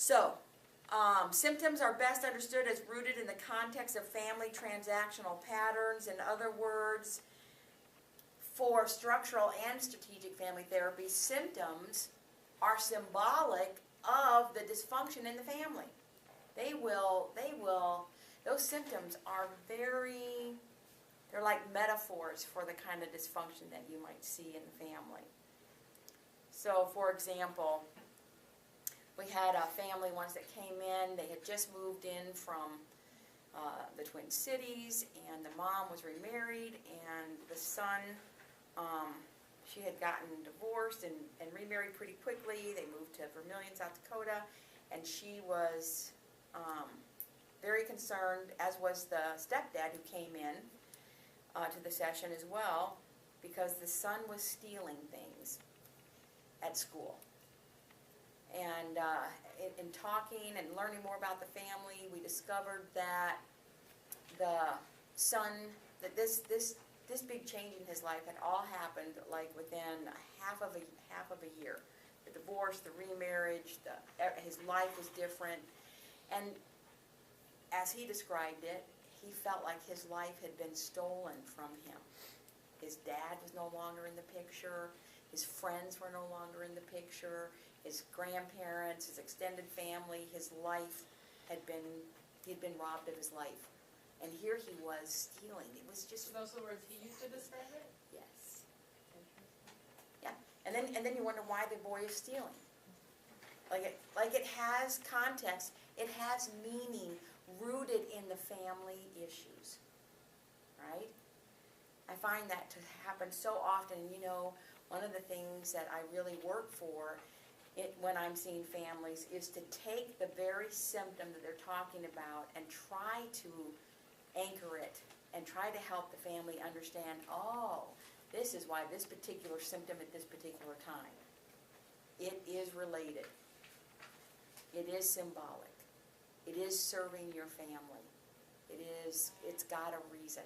So, symptoms are best understood as rooted in the context of family transactional patterns. In other words, for structural and strategic family therapy, symptoms are symbolic of the dysfunction in the family. Those symptoms are they're like metaphors for the kind of dysfunction that you might see in the family. So, for example, we had a family once that came in. They had just moved in from the Twin Cities, and the mom was remarried, and the son, she had gotten divorced and remarried pretty quickly. They moved to Vermillion, South Dakota, and she was very concerned, as was the stepdad who came in to the session as well, because the son was stealing things at school. And in talking and learning more about the family, we discovered that the son, that this big change in his life had all happened like within half of a year. The divorce, the remarriage, his life was different, and as he described it, he felt like his life had been stolen from him. His dad was no longer in the picture. His friends were no longer in the picture. His grandparents, his extended family, his life he'd been robbed of his life. And here he was stealing. It was just... So those are the words he used to describe it? Yes. Yeah. And then you wonder why the boy is stealing. Like it has context, it has meaning rooted in the family issues. Right? I find that to happen so often. You know, one of the things that I really work for when I'm seeing families is to take the very symptom that they're talking about and try to anchor it and try to help the family understand, oh, this is why this particular symptom at this particular time. It is related. It is symbolic. It is serving your family. It's got a reason.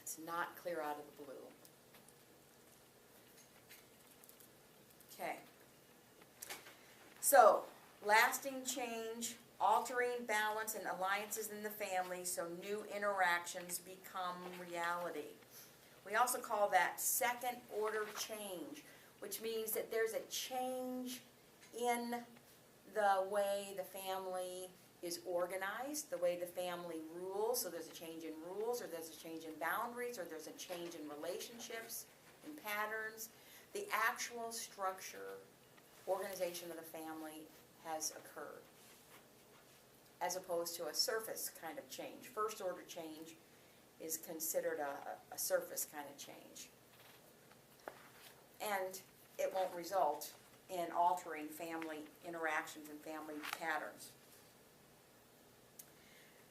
It's not clear out of the blue. Okay. So, lasting change, altering balance and alliances in the family so new interactions become reality. We also call that second order change, which means that there's a change in the way the family is organized, the way the family rules. So there's a change in rules, or there's a change in boundaries, or there's a change in relationships and patterns. The actual structure, organization of the family has occurred, as opposed to a surface kind of change. First order change is considered a surface kind of change. And it won't result in altering family interactions and family patterns.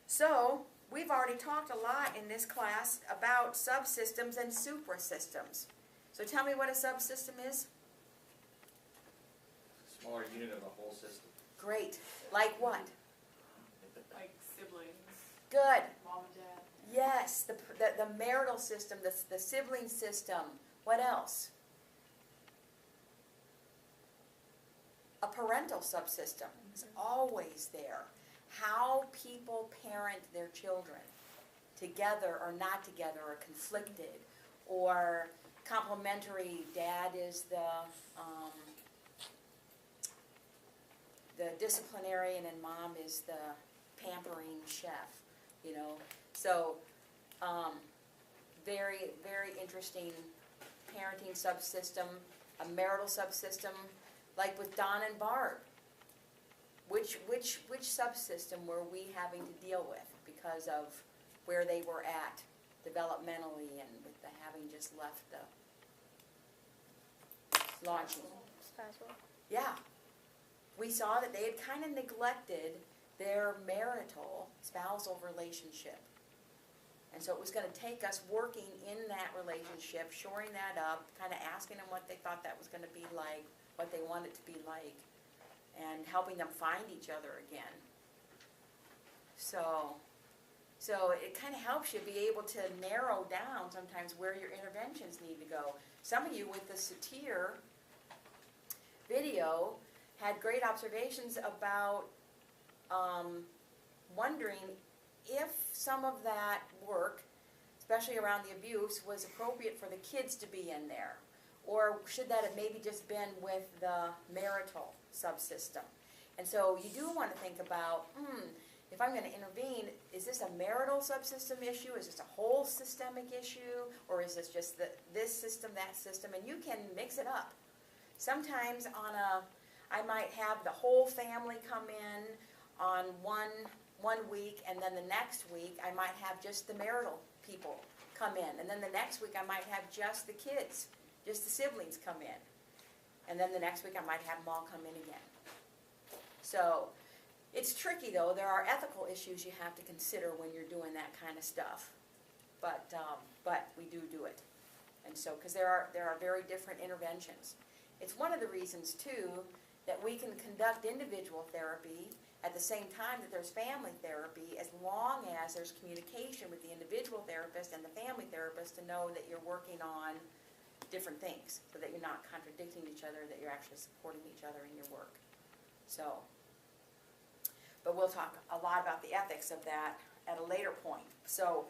So, we've already talked a lot in this class about subsystems and suprasystems. So tell me what a subsystem is. Smaller unit of the whole system. Great. Like what? Like siblings, Good. mom and dad. Yes, the marital system, the sibling system. What else? A parental subsystem is always there. How people parent their children, together or not together, or conflicted, or complementary. Dad is the disciplinarian and mom is the pampering chef, you know. So, very, very interesting parenting subsystem, a marital subsystem, like with Don and Barb. Which subsystem were we having to deal with because of where they were at developmentally and with the having just left the launching? Spousal. Yeah. We saw that they had kind of neglected their spousal relationship. And so it was going to take us working in that relationship, shoring that up, kind of asking them what they thought that was going to be like, what they wanted to be like, and helping them find each other again. So it kind of helps you be able to narrow down sometimes where your interventions need to go. Some of you with the Satir video, had great observations about wondering if some of that work, especially around the abuse, was appropriate for the kids to be in there. Or should that have maybe just been with the marital subsystem? And so you do want to think about, if I'm going to intervene, is this a marital subsystem issue? Is this a whole systemic issue? Or is this just this system, that system? And you can mix it up. Sometimes I might have the whole family come in on one week, and then the next week I might have just the marital people come in. And then the next week I might have just the kids, just the siblings come in. And then the next week I might have them all come in again. So it's tricky though. There are ethical issues you have to consider when you're doing that kind of stuff. But we do it. And so, because there are very different interventions. It's one of the reasons too that we can conduct individual therapy at the same time that there's family therapy, as long as there's communication with the individual therapist and the family therapist to know that you're working on different things, so that you're not contradicting each other, that you're actually supporting each other in your work. So, but we'll talk a lot about the ethics of that at a later point. So,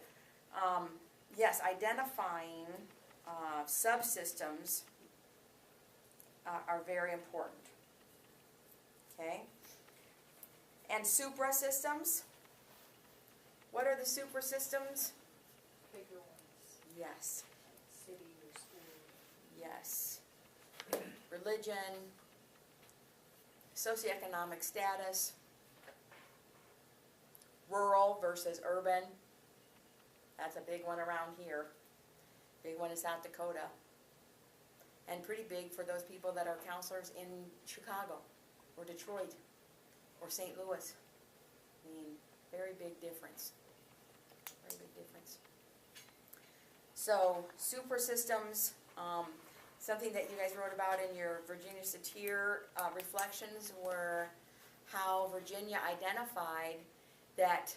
yes, identifying subsystems are very important. Okay? And suprasystems. What are the suprasystems? Bigger ones, Yes. like city or school. Yes. Religion, socioeconomic status, rural versus urban. That's a big one around here. Big one in South Dakota. And pretty big for those people that are counselors in Chicago or Detroit or St. Louis. I mean, very big difference. Very big difference. So, super systems, something that you guys wrote about in your Virginia Satir reflections were how Virginia identified that